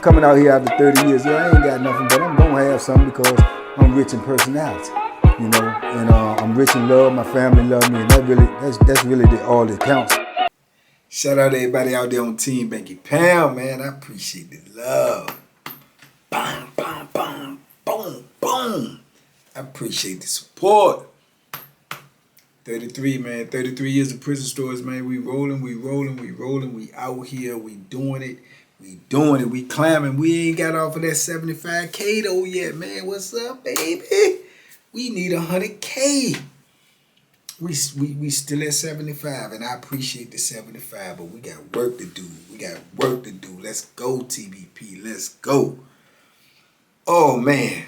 coming out here after 30 years. Yeah, I ain't got nothing, but I'm gonna have something because I'm rich in personality, you know, and I'm rich in love. My family love me, and that's really all that counts. Shout out to everybody out there on Team Banky Pound, man. I appreciate the love. Boom, boom, boom, boom, boom. I appreciate the support. 33, man. 33 years of prison stories, man. We rolling, we rolling, we rolling. We out here, we doing it. We doing it, we climbing. We ain't got off of that 75K though yet, man. What's up, baby? We need 100K. We still at 75, and I appreciate the 75, but we got work to do. We got work to do. Let's go, TBP. Let's go. Oh, man.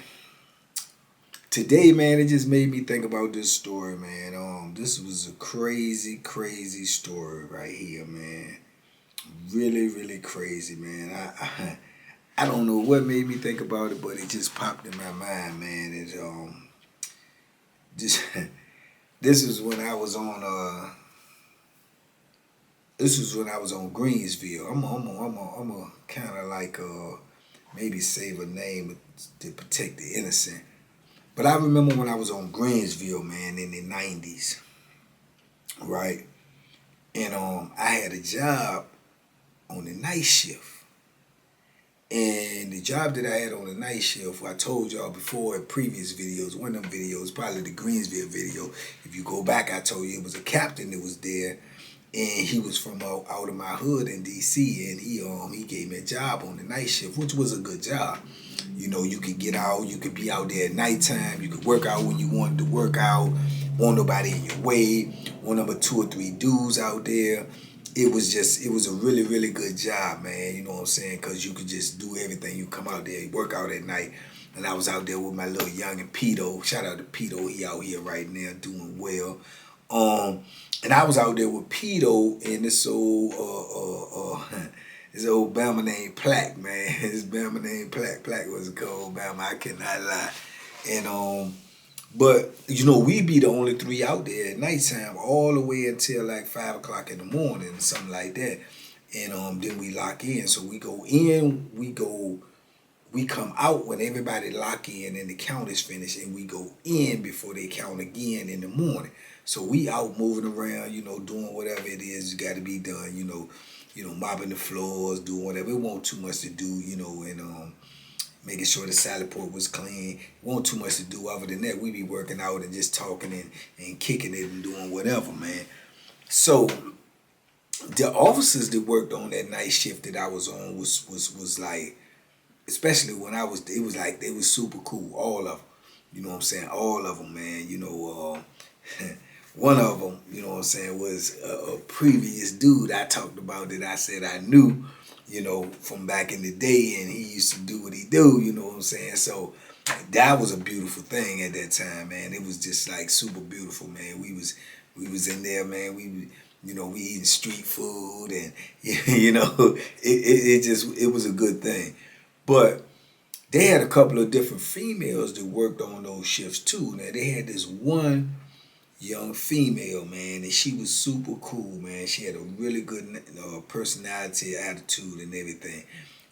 Today, man, it just made me think about this story, man. This was a crazy, crazy story right here, man. Really, really crazy, man. I don't know what made me think about it, but it just popped in my mind, man. It just this is when I was on Greensville. I'm a kind of like maybe save a name to protect the innocent. But I remember when I was on Greensville, man, in the 90s, right? And I had a job on the night shift. And the job that I had on the night shift, I told y'all before in previous videos, one of them videos, probably the Greensville video, if you go back, I told you it was a captain that was there, and he was from out of my hood in DC, and he gave me a job on the night shift, which was a good job. You know, you could get out, you could be out there at nighttime, you could work out when you wanted to work out, won't nobody in your way, one number 2 or 3 dudes out there. It was a really, really good job, man, you know what I'm saying, because you could just do everything. You come out there, you work out at night, and I was out there with my little youngin' Pito. Shout out to Pito, he out here right now doing well. And I was out there with Pito and this old Bama named Plaque, man. This Bama named Plaque. Plaque was a cold Bama, I cannot lie. And but, you know, we be the only 3 out there at nighttime all the way until like 5 o'clock in the morning, something like that. And then we lock in. So we go in, we come out when everybody lock in and the count is finished, and we go in before they count again in the morning. So we out moving around, you know, doing whatever it is got to be done, you know, mopping the floors, doing whatever. It wasn't too much to do, you know, and making sure the salad port was clean. Wasn't too much to do. Other than that, we be working out and just talking and kicking it and doing whatever, man. So the officers that worked on that night shift that I was on was like, especially when it was like they was super cool, all of them. You know what I'm saying? All of them, man. You know, one of them, you know what I'm saying, was a previous dude I talked about that I said I knew, you know, from back in the day, and he used to do what he do, you know what I'm saying? So that was a beautiful thing at that time, man. It was just like super beautiful, man. We was in there, man. We eating street food, and you know, it was a good thing. But they had a couple of different females that worked on those shifts too. Now they had this one young female, man, and she was super cool, man. She had a really good personality, attitude, and everything.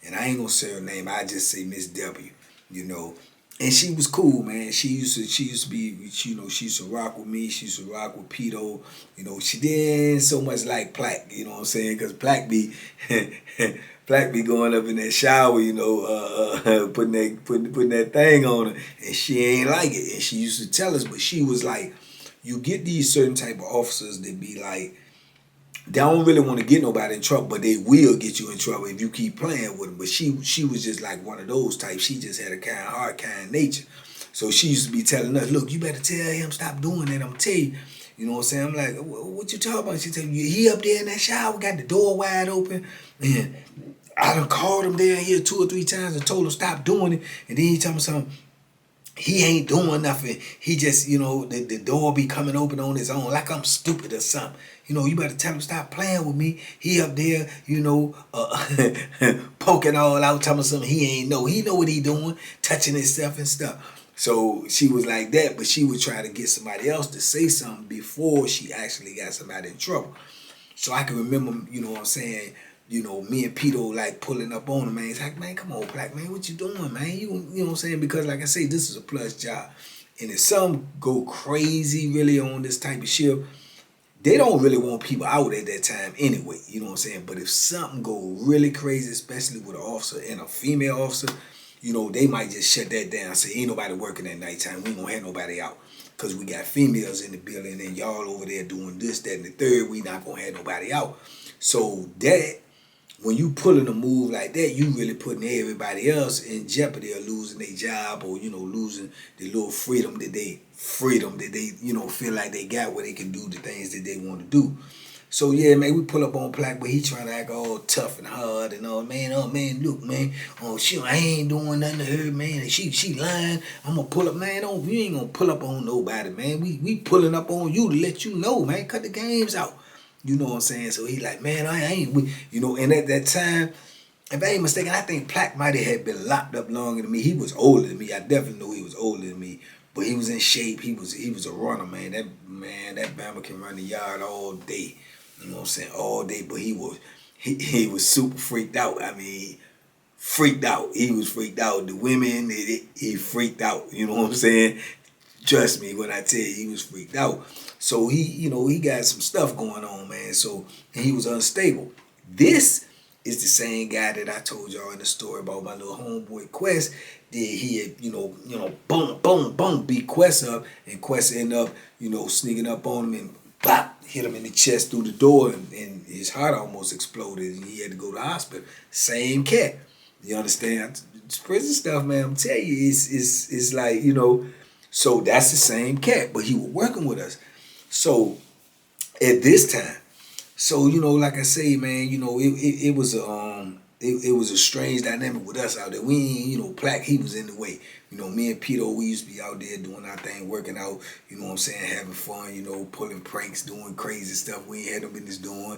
And I ain't gonna say her name. I just say Miss W. You know, and she was cool, man. She used to be, you know, she used to rock with me. She used to rock with Pito. You know, she didn't so much like Plaque. You know what I'm saying? Because Plaque be Plaque be going up in that shower, you know, putting that thing on her, and she ain't like it. And she used to tell us, but she was like, you get these certain type of officers that be like, they don't really want to get nobody in trouble, but they will get you in trouble if you keep playing with them. But she was just like one of those types. She just had a kind heart, kind nature. So she used to be telling us, look, you better tell him stop doing that. I'm gonna tell you. You know what I'm saying? I'm like, what you talking about? She tell me, he up there in that shower, got the door wide open, and I done called him down here 2 or 3 times and told him stop doing it. And then he told me something. He ain't doing nothing. He just, you know, the door be coming open on his own, like I'm stupid or something. You know, you better tell him stop playing with me. He up there, you know, poking all out, telling me something he ain't know. He know what he doing, touching himself and stuff. So she was like that, but she was trying to get somebody else to say something before she actually got somebody in trouble. So I can remember, you know what I'm saying, you know, me and Peter like pulling up on him, man. He's like, man, come on, Black man, what you doing, man? You know what I'm saying? Because like I say, this is a plus job. And if some go crazy really on this type of shift, they don't really want people out at that time anyway, you know what I'm saying? But if something go really crazy, especially with an officer and a female officer, you know, they might just shut that down. Say, ain't nobody working at nighttime. We ain't gonna have nobody out. Because we got females in the building and y'all over there doing this, that, and the third. We not gonna have nobody out. So that, when you pulling a move like that, you really putting everybody else in jeopardy of losing their job, or, you know, losing the little freedom that they, you know, feel like they got where they can do the things that they want to do. So yeah, man, we pull up on Plaque, but he trying to act all tough and hard and all, man. Oh man, look, man, I ain't doing nothing to her, man. And she lying. I'm gonna pull up, man. You ain't gonna pull up on nobody, man. We pulling up on you to let you know, man. Cut the games out. You know what I'm saying? So he like, man, I ain't, you know. And at that time, if I ain't mistaken, I think Plaque might have been locked up longer than me. He was older than me. I definitely know he was older than me. But he was in shape. He was a runner, man. That Bama can run the yard all day. You know what I'm saying? All day. But he was super freaked out. I mean, freaked out. He was freaked out. The women, he freaked out. You know what I'm saying? Trust me when I tell you, he was freaked out. So he, you know, he got some stuff going on, man. So, and he was unstable. This is the same guy that I told y'all in the story about my little homeboy Quest. That he had, boom, beat Quest up, and Quest ended up, sneaking up on him and bop, hit him in the chest through the door, and his heart almost exploded, and he had to go to the hospital. Same cat. You understand? It's prison stuff, man. I'm telling you, it's like, so that's the same cat, but he was working with us. So at this time, so like I say, man, it was a strange dynamic with us out there. We ain't, Plaque, he was in the way. Me and Peter, we used to be out there doing our thing, working out, having fun, pulling pranks, doing crazy stuff we ain't had no business doing,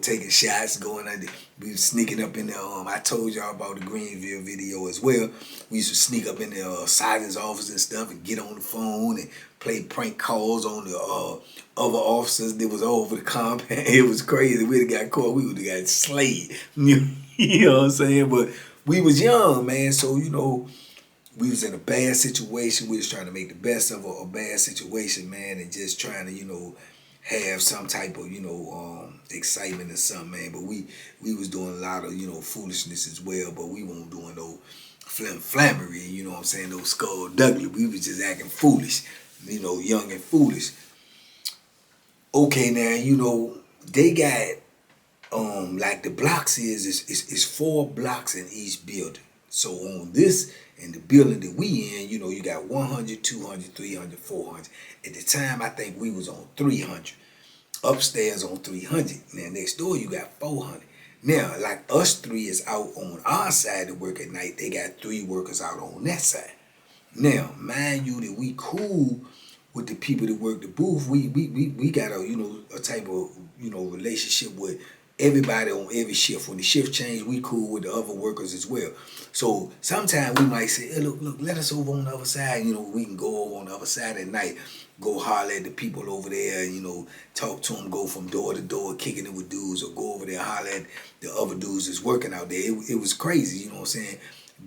taking shots, going under. We was sneaking up in the, I told y'all about the Greensville video as well. We used to sneak up in the sergeant's office and stuff and get on the phone and play prank calls on the other officers that was over the compound. It was crazy. We'd have got caught. We would have got slayed. You know what I'm saying? But we was young, man, so, we was in a bad situation. We was trying to make the best of a bad situation, man, and just trying to, have some type of, excitement or something, man. But we was doing a lot of, foolishness as well, but we weren't doing no flammery, what I'm saying, no skullduggery. We was just acting foolish, young and foolish. Okay, now, they got, like the blocks is 4 blocks in each building. So on this, in the building that we in, you got 100, 200, 300, 400. At the time, I think we was on 300. Upstairs on 300. Now, next door, you got 400. Now, like us 3 is out on our side to work at night. They got 3 workers out on that side. Now, mind you that we cool with the people that work the booth. We got a type of, relationship with everybody on every shift. When the shift change, we cool with the other workers as well. So sometimes we might say, hey, look, let us over on the other side. We can go over on the other side at night, go holler at the people over there, talk to them, go from door to door, kicking it with dudes, or go over there, holler at the other dudes that's working out there. It was crazy, what I'm saying?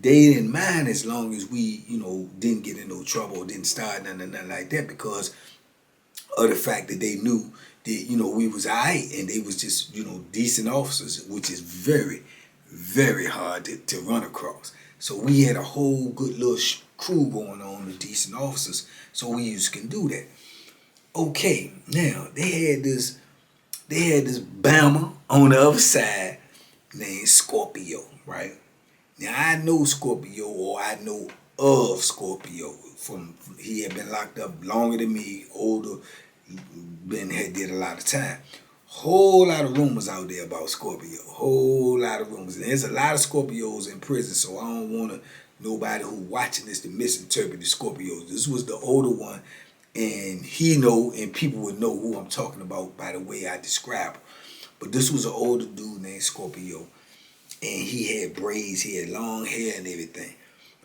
They didn't mind as long as we, didn't get in no trouble or didn't start nothing like that, because of the fact that they knew that, we was all right, and they was just, decent officers, which is very, very hard to run across. So we had a whole good little crew going on with decent officers, so we used to can do that. Okay, now, they had this Bama on the other side named Scorpio, right? Now, I know Scorpio, or I know of Scorpio, he had been locked up longer than me, older, did a lot of time. Whole lot of rumors out there about Scorpio. Whole lot of rumors. And there's a lot of Scorpios in prison, so I don't want nobody who watching this to misinterpret the Scorpios. This was the older one, and he know, and people would know who I'm talking about by the way I describe him. But this was an older dude named Scorpio, and he had braids, he had long hair and everything.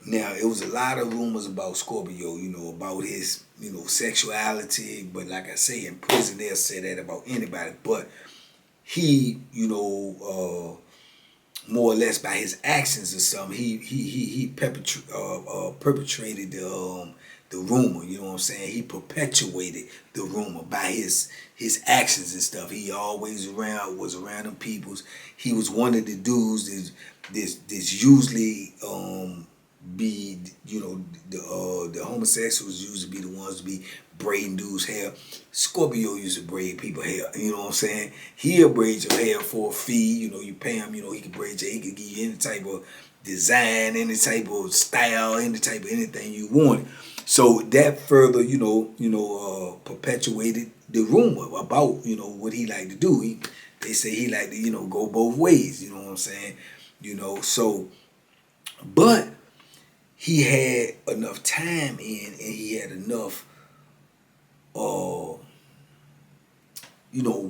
Now, it was a lot of rumors about Scorpio, about his, sexuality. But like I say, in prison, they'll say that about anybody. But he, more or less by his actions or something, he perpetrated the rumor. You know what I'm saying? He perpetuated the rumor by his actions and stuff. He always was around them peoples. He was one of the dudes that's usually be, the homosexuals usually be the ones to be braiding dudes' hair. Scorpio used to braid people hair. You know what I'm saying? He'll braid your hair for a fee. You pay him. He can braid your. He can give you any type of design, any type of style, any type of anything you want. So that further, perpetuated the rumor about what he liked to do. They say he liked to go both ways. You know what I'm saying? So, but he had enough time in, and he had enough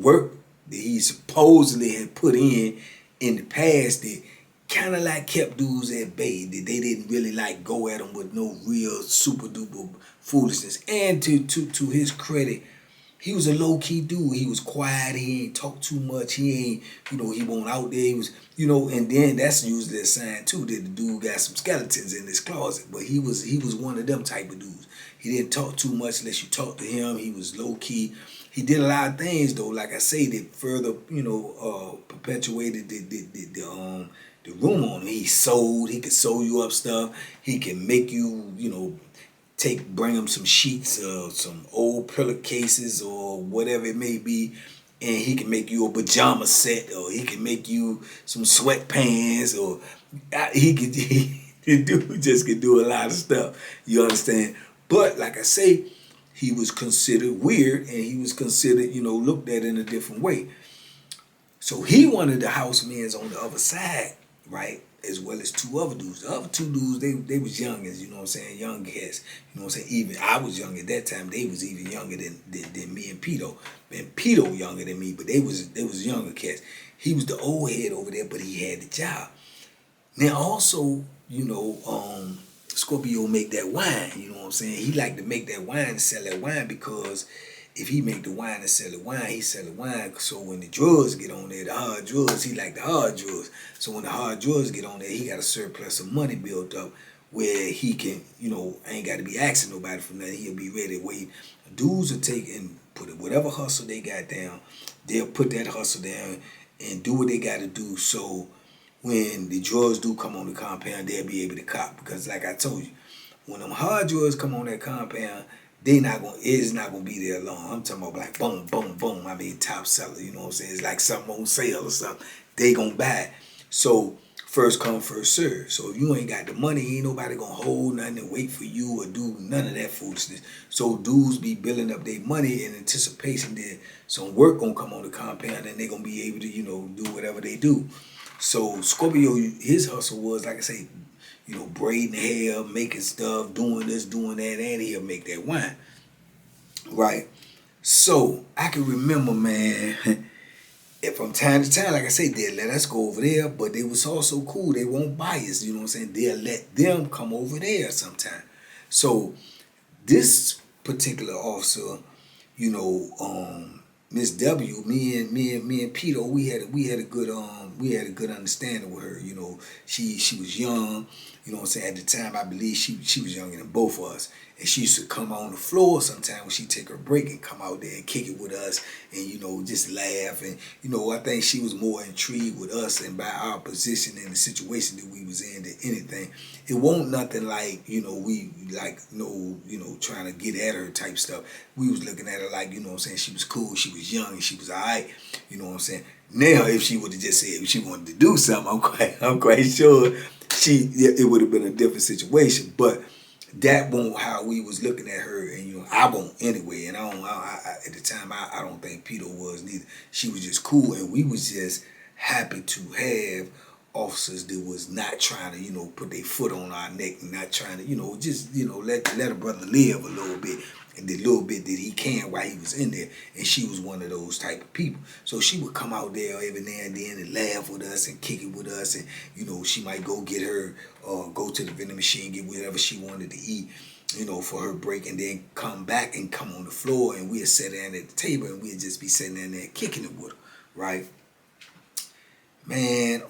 work that he supposedly had put in the past that kind of like kept dudes at bay, that they didn't really like go at him with no real super duper foolishness. And to his credit, he was a low-key dude. He was quiet. He ain't talk too much. He ain't, he won't out there. He was, and then that's usually a sign too that the dude got some skeletons in his closet. But he was one of them type of dudes. He didn't talk too much unless you talk to him. He was low-key. He did a lot of things though, like I say, that further, perpetuated the rumor on him. He could sew you up stuff. He can make you, bring him some sheets or some old pillowcases or whatever it may be, and he can make you a pajama set, or he can make you some sweatpants, or the dude just could do a lot of stuff. You understand? But like I say, he was considered weird, and he was considered, looked at in a different way. So he wanted the housemates on the other side, right? As well as two other dudes. The other two dudes, they was youngins, young cats. Even I was young at that time. They was even younger than me and Pito. And Pito younger than me, but they was younger cats. He was the old head over there, but he had the job. Now also, Scorpio make that wine, He liked to make that wine and sell that wine because if he make the wine and sell the wine, he sell the wine. So when the drugs get on there, the hard drugs, he like the hard drugs. So when the hard drugs get on there, he got a surplus of money built up where he can, ain't got to be asking nobody for nothing. He'll be ready to wait. Dudes will take and put whatever hustle they got down. They'll put that hustle down and do what they got to do. So when the drugs do come on the compound, they'll be able to cop. Because like I told you, when them hard drugs come on that compound, it's not gonna be there long. I'm talking about like boom, boom, boom. I mean top seller, you know what I'm saying? It's like something on sale or something. They gonna buy. So first come, first serve. So if you ain't got the money, ain't nobody gonna hold nothing and wait for you or do none of that foolishness. So dudes be building up their money in anticipation that some work gonna come on the compound and they gonna be able to, do whatever they do. So Scorpio, his hustle was, like I say, braiding hair, making stuff, doing this, doing that, and he'll make that wine. Right? So I can remember, man, if from time to time, like I say, they'll let us go over there, but they was also cool. They won't buy us, you know what I'm saying? They'll let them come over there sometime. So this particular officer, Miss W, me and Peter, we had a good understanding with her. She was young. At the time, I believe she was younger than both of us. And she used to come on the floor sometime when she take her break and come out there and kick it with us and, just laugh. And, I think she was more intrigued with us and by our position and the situation that we was in than anything. It won't nothing like, we like, trying to get at her type stuff. We was looking at her like, she was cool, she was young, and she was all right. Now, if she would have just said if she wanted to do something, I'm quite sure it would have been a different situation. But that won't how we was looking at her, and I won't anyway. And at the time I don't think Peter was neither. She was just cool, and we was just happy to have officers that was not trying to put their foot on our neck and not trying to just let a brother live a little bit. And the little bit that he can while he was in there. And she was one of those type of people. So she would come out there every now and then and laugh with us and kick it with us. And, she might go get her, go to the vending machine, get whatever she wanted to eat, for her break. And then come back and come on the floor. And we'd sit down at the table and we'd just be sitting down there kicking it with her, right? Man,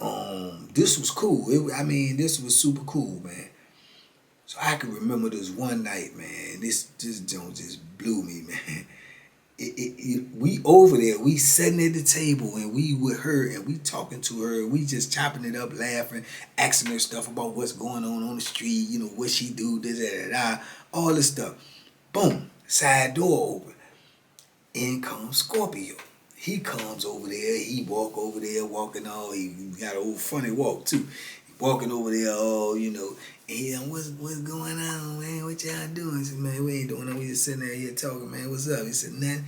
this was cool. This was super cool, man. So I can remember this one night, man. This joint just blew me, man. We over there, we sitting at the table and we with her and we talking to her and we just chopping it up, laughing, asking her stuff about what's going on the street, what she do, this, that, all this stuff. Boom, side door open. In comes Scorpio. He comes over there, he walk over there, walking all, he got an old funny walk too. Walking over there, and what's going on, man? What y'all doing? I said, man, we ain't doing nothing. We just sitting there here talking, man. What's up? He said, nothing.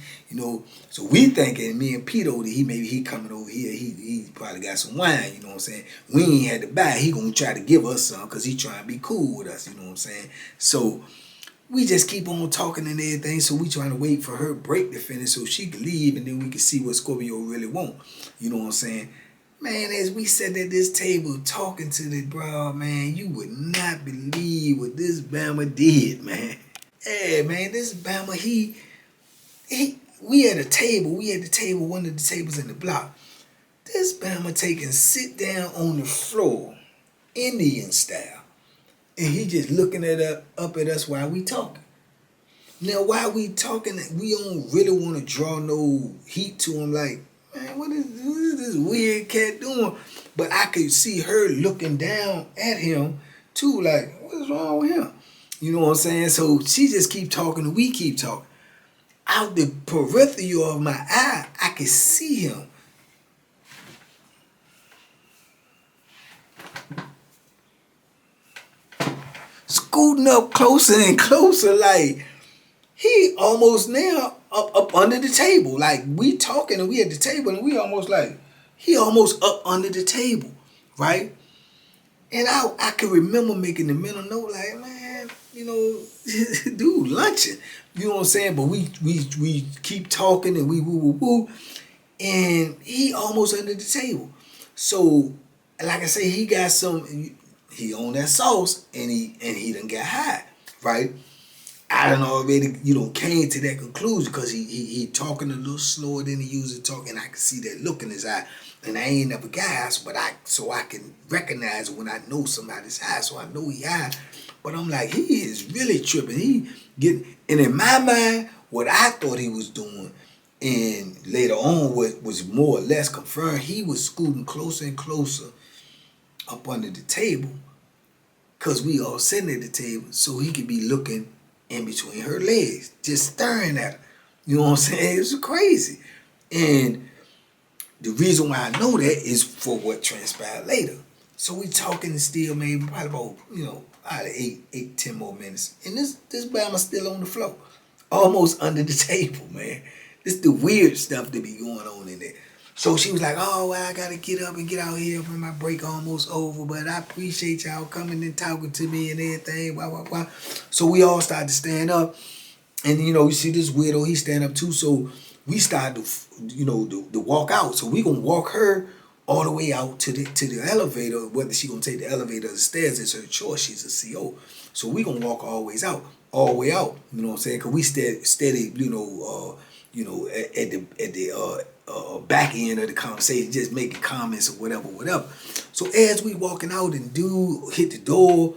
So we thinking, me and Pete over there, he coming over here. He probably got some wine, you know what I'm saying? We ain't had to buy. He gonna try to give us some because he trying to be cool with us, you know what I'm saying? So we just keep on talking and everything. So we trying to wait for her break to finish so she can leave and then we can see what Scorpio really want. You know what I'm saying? Man, as we sat at this table talking to the bro, man, you would not believe what this Bama did, man. Yeah, man, this Bama, we at a table, one of the tables in the block. This Bama sit down on the floor, Indian style, and he just looking up at us while we talking. Now, while we talking, we don't really want to draw no heat to him like, man, what is this weird cat doing? But I could see her looking down at him too, like, what's wrong with him? You know what I'm saying? So she just keep talking and we keep talking. Out the peripheral of my eye, I could see him. Scooting up closer and closer, like, he almost now up under the table. Like, we talking and we at the table and we almost like, he almost up under the table, right? And I can remember making the mental note like, man, dude, lunching. You know what I'm saying? But we keep talking and we woo. And he almost under the table. So, like I say, he got he on that sauce and he done got high, right? I done already, came to that conclusion because he talking a little slower than he usually talk, and I can see that look in his eye. And I ain't never gas, but I can recognize when I know somebody's high, so I know he high. But I'm like, he is really tripping. And in my mind, what I thought he was doing, and later on what was more or less confirmed, he was scooting closer and closer up under the table because we all sitting at the table, so he could be looking in between her legs, just staring at her. You know what I'm saying? It was crazy. And the reason why I know that is for what transpired later. So we talking still maybe probably about, out of 10 more minutes. And this Bama still on the floor, almost under the table, man. This the weird stuff that be going on in there. So she was like, oh, well, I got to get up and get out here for my break almost over, but I appreciate y'all coming and talking to me and everything, blah, blah, blah. So we all started to stand up. And, you see this weirdo, he stand up too. So we started to walk out. So we going to walk her all the way out to the elevator. Whether she going to take the elevator or the stairs is her choice. She's a CO. So we going to walk all the way out. You know what I'm saying? Because we steady, at the back end of the conversation, just making comments or whatever. So as we walking out and dude hit the door,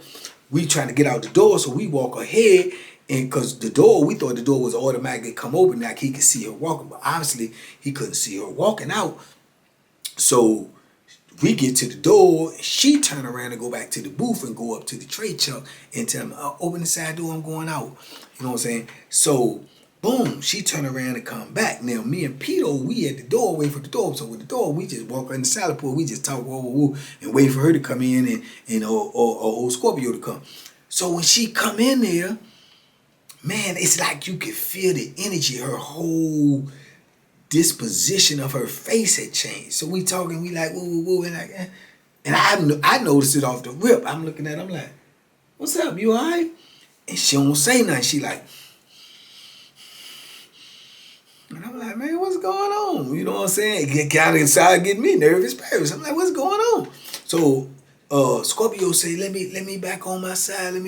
we trying to get out the door, so we walk ahead, and because we thought the door was automatically come open, like he could see her walking, but obviously he couldn't see her walking out. So we get to the door, she turn around and go back to the booth and go up to the tray chuck and tell me, open the side door, I'm going out. You know what I'm saying? So boom, she turn around and come back. Now, me and Pito, we at the door, wait for the door. So with the door, we just walk in the salad pool. We just talk and wait for her to come in and old Scorpio to come. So when she come in there, man, it's like you could feel the energy. Her whole disposition of her face had changed. So we talking, we like, woo, and like, and I noticed it off the rip. I'm looking at her, I'm like, what's up, you all right? And she don't say nothing. She like, and I'm like, man, what's going on? You know what I'm saying? It kind of inside getting me nervous. I'm like, what's going on? So Scorpio say, let me back on my side. And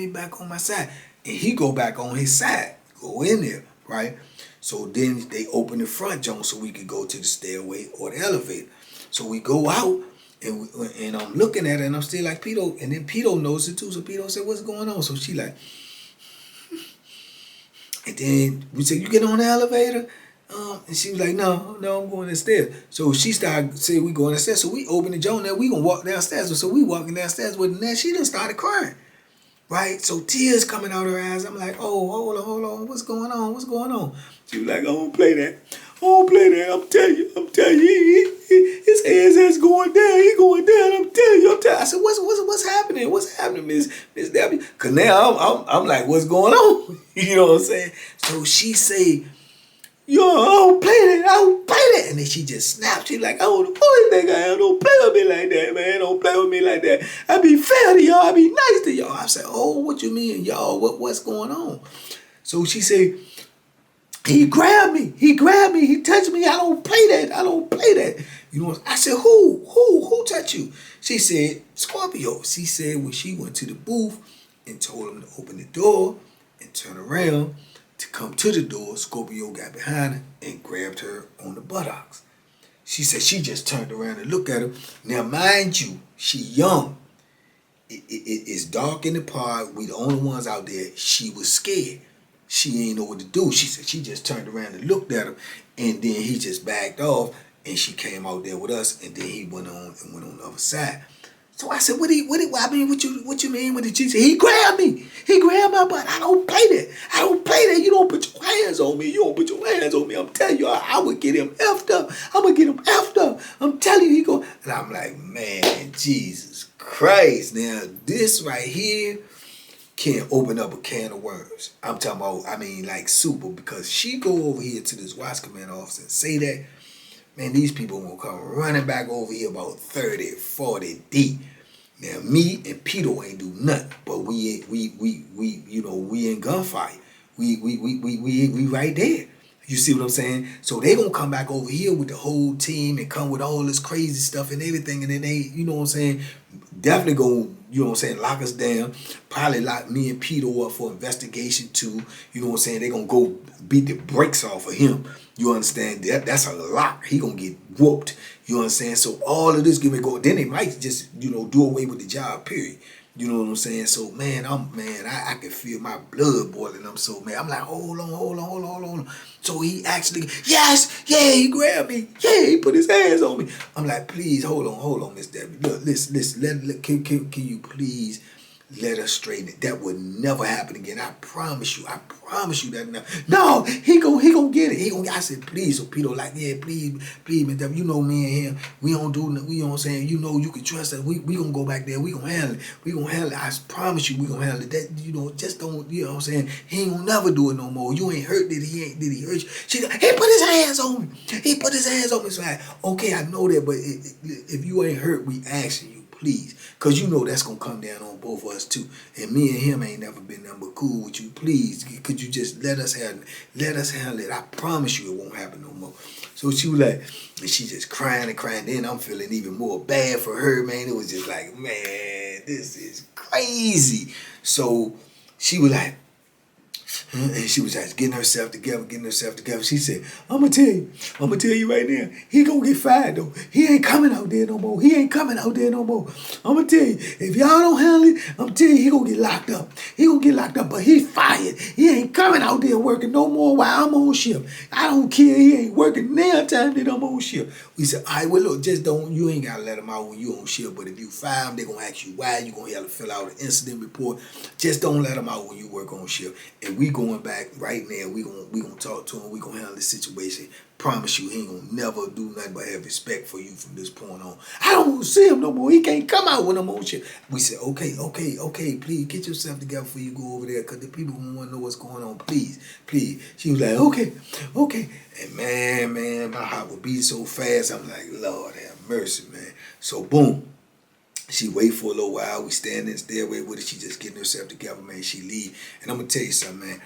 he go back on his side, go in there, right? So then they open the front jump so we could go to the stairway or the elevator. So we go out And I'm looking at her and I'm still like, Pito, and then Pito knows it too. So Pito said, what's going on? So she like, and then we said, you get on the elevator? And she was like, no, I'm going downstairs. So she started saying we going downstairs. So we opened the door and we gonna walk downstairs. So we walking downstairs with her, and she done started crying. Right? So tears coming out her eyes. I'm like, oh, hold on. What's going on? She was like, I don't play that. I'm telling you, his hands is going down. He going down. I'm telling you. I said, what's happening? What's happening, Miss Debbie? Cause now I'm like, what's going on? You know what I'm saying? So she say, yo, I don't play that. And then she just snapped. She like, I don't know anything. Don't play with me like that, man. Don't play with me like that. I be fair to y'all. I be nice to y'all. I said, oh, what you mean, y'all? What's going on? So she said, he grabbed me. He touched me. I don't play that. You know, I said, who touched you? She said, Scorpio. She said when she went to the booth and told him to open the door and turn around to come to the door, Scorpio got behind her and grabbed her on the buttocks. She said she just turned around and looked at him. Now, mind you, she young. It's dark in the park. We the only ones out there. She was scared. She ain't know what to do. She said she just turned around and looked at him, and then he just backed off, and she came out there with us, and then he went on the other side. So I said, what you mean? What did you say? He grabbed me. He grabbed my butt. I don't play that. You don't put your hands on me. I'm telling you, I would get him effed up. I'm telling you, he go. And I'm like, man, Jesus Christ. Now, this right here can open up a can of worms. I'm talking about, like super, because she go over here to this watch command officer and say that, man, these people gonna come running back over here about 30, 40 deep. Now me and Peter ain't do nothing, but we in gunfight. We right there. You see what I'm saying? So they gonna come back over here with the whole team and come with all this crazy stuff and everything, and then they, you know what I'm saying, definitely gonna, you know what I'm saying, lock us down. Probably lock me and Peter up for investigation too. You know what I'm saying? They gonna go beat the brakes off of him. You understand? That's a lock. He gonna get whooped. You know what I'm saying? So all of this give me go. Then they might just, do away with the job, period. You know what I'm saying? So I can feel my blood boiling. I'm like, hold on. So he actually, he grabbed me. Yeah, he put his hands on me. I'm like, please, hold on, Miss Debbie. Look, listen, can you please let us straighten it? That would never happen again. I promise you that. No, he gonna get it. I said, please. So Peter like, yeah, please, Miss Debbie. You know me and him. We don't do nothing. You know what I'm saying? You know you can trust us. We gonna go back there. We gonna handle it. I promise you we gonna handle it. That, just don't, you know what I'm saying? He ain't gonna never do it no more. You ain't hurt, did he? Did he hurt you? He put his hands on me. So I, okay, I know that, but if you ain't hurt, we asking you, please. Because you know that's going to come down on both of us too. And me and him ain't never been nothing but cool with you. Please, could you just let us handle it? I promise you it won't happen no more. So she was like, and she just crying. Then I'm feeling even more bad for her, man. It was just like, man, this is crazy. So she was like, and she was just getting herself together. She said, I'm gonna tell you right now, he gonna get fired though. He ain't coming out there no more. I'm gonna tell you, if y'all don't handle it, I'm telling you, he gonna get locked up. But he fired. He ain't coming out there working no more while I'm on shift. I don't care. He ain't working now time that I'm on shift. We said, all right, well look, you ain't gotta let him out when you on shift. But if you fire him, they gonna ask you why. You gonna have to fill out an incident report. Just don't let him out when you work on shift. And we going back right now. We gonna talk to him. We gonna handle the situation. Promise you, he ain't gonna never do nothing but have respect for you from this point on. I don't want to see him no more. He can't come out when I'm on shit. We said, okay. Please get yourself together before you go over there, because the people gonna want to know what's going on. Please. She was like, okay. And man, my heart would beat so fast. I'm like, Lord have mercy, man. So boom. She wait for a little while. We stand in the stairway with her. She just getting herself together, man. She leave. And I'm going to tell you something, man.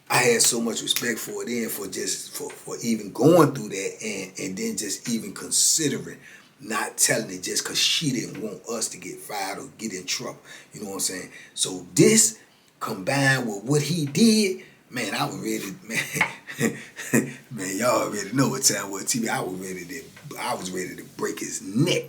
I had so much respect for it then, for even going through that and then just even considering not telling it just because she didn't want us to get fired or get in trouble. You know what I'm saying? So this combined with what he did, man, I was ready, man, y'all already know what time was TV. I was ready to break his neck.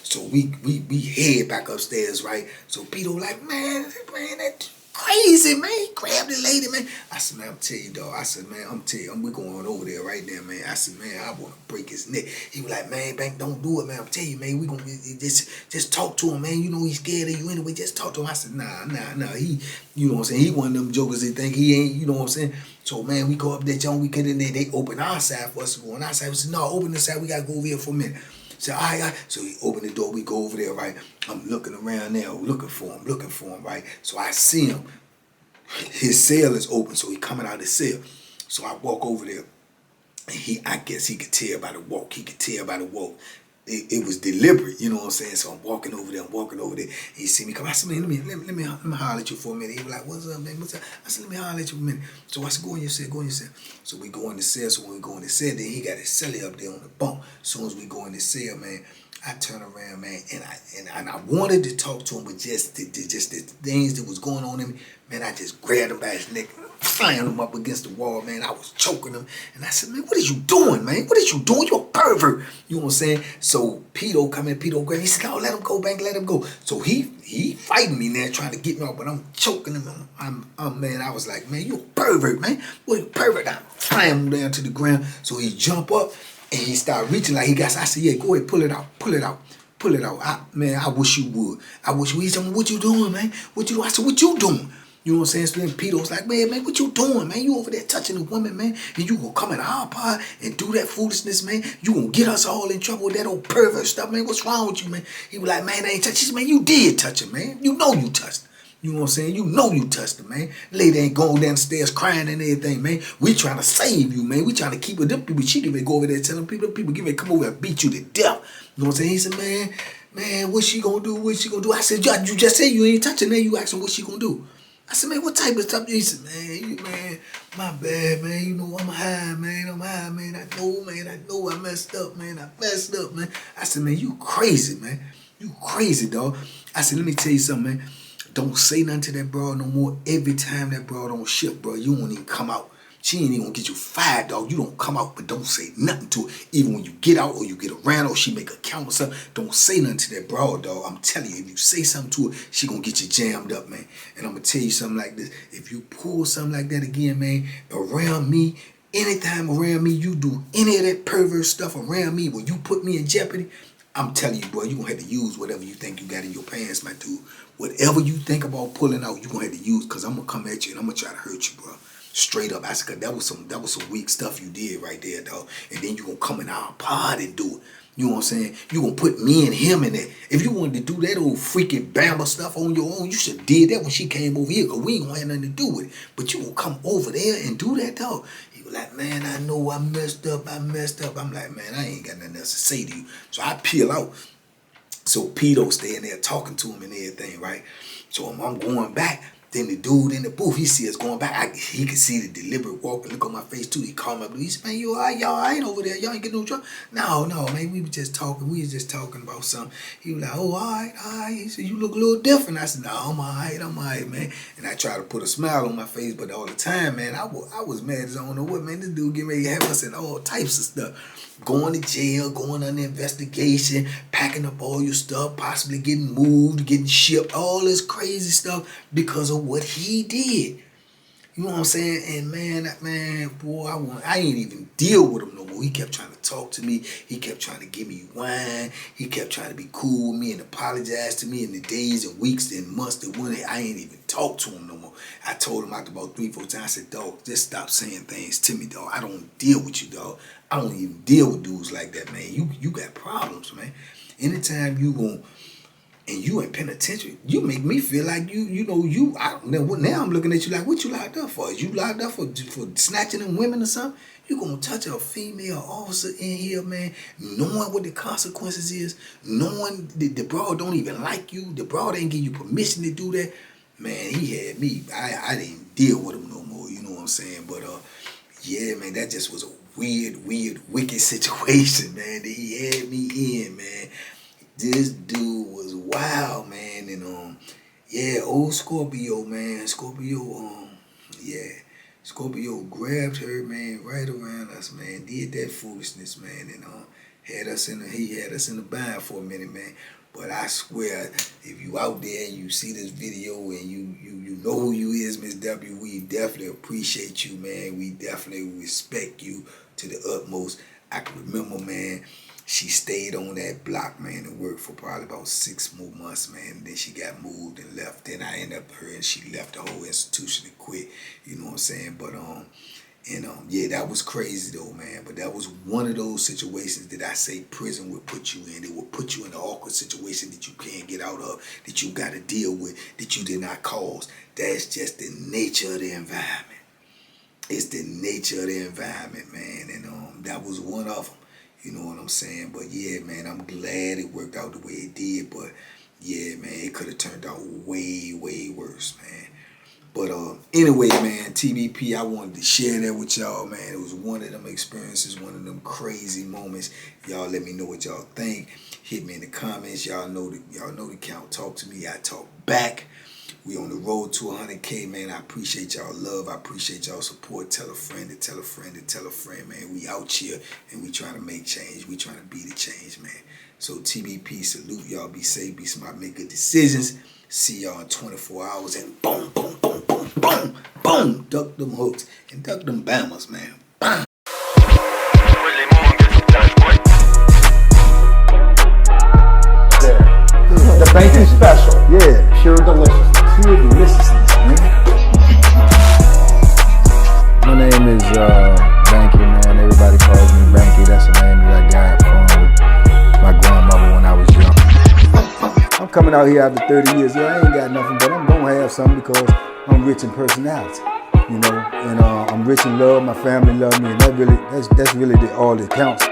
So we head back upstairs, right? So Pito like, man, that crazy, man. He grabbed the lady, man. I said, man, I'm tell you, dog. I said, man, I'm tell you, we're going over there right there, man. I said, man, I want to break his neck. He was like, man, Bank, don't do it, man. I'm tell you, man, we gonna just talk to him, man. You know he's scared of you anyway. Just talk to him. I said, nah. He, you know what I'm saying? He one of them jokers that think he ain't, you know what I'm saying? So, man, we go up there, John, we get in there. They open our side for us to go on our side. We said, no, open this side. We got to go over here for a minute. So, all right. So he opened the door. We go over there, right? I'm looking around there, looking for him, right? So I see him. His cell is open, so he coming out of the cell. So I walk over there, and I guess he could tell by the walk. It was deliberate, you know what I'm saying? So I'm walking over there. And he see me come. I said, man, let me holler at you for a minute. He was like, what's up, man? What's up? I said, let me holler at you for a minute. So I said, go in your cell. So we go in the cell. So when we go in the cell, then he got his celly up there on the bunk. As soon as we go in the cell, man, I turn around, man, and I wanted to talk to him, but just the things that was going on in me, man, I just grabbed him by his neck, flying him up against the wall, man. I was choking him, and I said, man, what is you doing, man? What is you doing? You're a pervert. You know what I'm saying? So Pito come in, Pito grab. He said, no, let him go, Bank, let him go. So he fighting me now, trying to get me off, but I'm choking him. Man, I was like, man, you a pervert, man. What you pervert? I fly him down to the ground. So he jump up. And he started reaching like he got. I said, yeah, go ahead, pull it out. Man, I wish you would. He said, what you doing, man? What you doing? I said, what you doing? You know what I'm saying? So then Peter was like, man, what you doing, man? You over there touching a woman, man, and you gonna come in our pod and do that foolishness, man? You gonna get us all in trouble with that old pervert stuff, man? What's wrong with you, man? He was like, man, I ain't touched. He said, man, you did touch him, man. You know you touched him. You know what I'm saying? You know you touched her, man. Lady ain't going down the stairs crying and everything, man. We trying to save you, man. We trying to keep her. Them people, she can go over there telling people get ready to come over and beat you to death. You know what I'm saying? He said, man, what she gonna do? I said, you just said you ain't touching her. You asking what she gonna do? I said, man, what type of stuff? He said, man, my bad, man. You know, I'm high, man. I know I messed up, man. I said, man, you crazy, man. You crazy, dog. I said, let me tell you something, man. Don't say nothing to that broad no more. Every time that broad on ship, bro, you won't even come out. She ain't even gonna get you fired, dog. You don't come out, but don't say nothing to her. Even when you get out or you get around or she make a count or something, don't say nothing to that broad, dog. I'm telling you, if you say something to her, she gonna get you jammed up, man. And I'm gonna tell you something like this. If you pull something like that again, man, around me, anytime around me, you do any of that perverse stuff around me where you put me in jeopardy, I'm telling you, bro, you're going to have to use whatever you think you got in your pants, my dude. Whatever you think about pulling out, you're going to have to use, because I'm going to come at you and I'm going to try to hurt you, bro. Straight up. I said, that was some weak stuff you did right there, dog. And then you're going to come in our pod and do it. You know what I'm saying? You're going to put me and him in it. If you wanted to do that old freaking Bama stuff on your own, you should have did that when she came over here, because we ain't going to have nothing to do with it. But you going to come over there and do that, dog. He was like, man, I know I messed up. I'm like, man, I ain't got nothing else to say to you. So I peel out. So Pito staying there talking to him and everything, right? So I'm going back. Then the dude in the booth, he see us going back. He could see the deliberate walk and look on my face too. He called me up. He said, man, you all right? Y'all ain't over there. Y'all ain't getting no trouble. No, man, we were just talking. We was just talking about something. He was like, oh, all right. He said, you look a little different. I said, no, I'm all right, man. And I tried to put a smile on my face, but all the time, man, I was mad as I don't know what, man. This dude getting ready to have us in all types of stuff. Going to jail, going under investigation, packing up all your stuff, possibly getting moved, getting shipped, all this crazy stuff because of what he did. You know what I'm saying? And man, boy, I ain't even deal with him no more. He kept trying to talk to me. He kept trying to give me wine. He kept trying to be cool with me and apologize to me in the days and weeks and months that went. I ain't even talked to him no more. I told him after about 3-4 times, I said, dog, just stop saying things to me, dog. I don't deal with you, dog. I don't even deal with dudes like that, man. You got problems, man. Anytime you gon' and you in penitentiary, you make me feel like now I'm looking at you like, what you locked up for? You locked up for snatching them women or something? You gonna touch a female officer in here, man, knowing what the consequences is, knowing the broad don't even like you, the broad ain't give you permission to do that. Man, he had me. I didn't deal with him no more, you know what I'm saying? But yeah, man, that just was a weird, wicked situation, man, that he had me in, man. This dude was wild, man, and yeah, old Scorpio, man. Scorpio, yeah, Scorpio grabbed her, man, right around us, man. Did that foolishness, man, and he had us in the bind for a minute, man. But I swear, if you out there and you see this video and you know who you is, Miss W, we definitely appreciate you, man. We definitely respect you to the utmost. I can remember, man, she stayed on that block, man, and worked for probably about 6 more months, man. And then she got moved and left. Then I ended up hearing she left the whole institution and quit. You know what I'm saying? But yeah, that was crazy though, man. But that was one of those situations that I say prison would put you in. It will put you in an awkward situation that you can't get out of, that you got to deal with, that you did not cause. That's just the nature of the environment. It's the nature of the environment, man. And that was one of them. You know what I'm saying? But yeah, man, I'm glad it worked out the way it did. But yeah, man, it could have turned out way, way worse, man. But anyway, man, TBP, I wanted to share that with y'all, man. It was one of them experiences, one of them crazy moments. Y'all let me know what y'all think. Hit me in the comments. Y'all know the count. Talk to me. I talk back. We on the road to 100K, man. I appreciate y'all love. I appreciate y'all support. Tell a friend to tell a friend to tell a friend, man. We out here and we trying to make change. We trying to be the change, man. So TBP, salute y'all. Be safe, be smart, make good decisions. See y'all in 24 hours and boom, boom, boom, boom, boom, boom. Duck them hooks and duck them bammers, man. Bam. The banking special. Yeah, pure deliciousness. Pure deliciousness, man. My name is Banky, man. Everybody calls me Banky. That's the name that I got from my grandmother when I was young. I'm coming out here after 30 years. Yeah, I ain't got nothing, but I'm gonna have something because I'm rich in personality, you know, and I'm rich in love. My family love me, and that's really all that counts.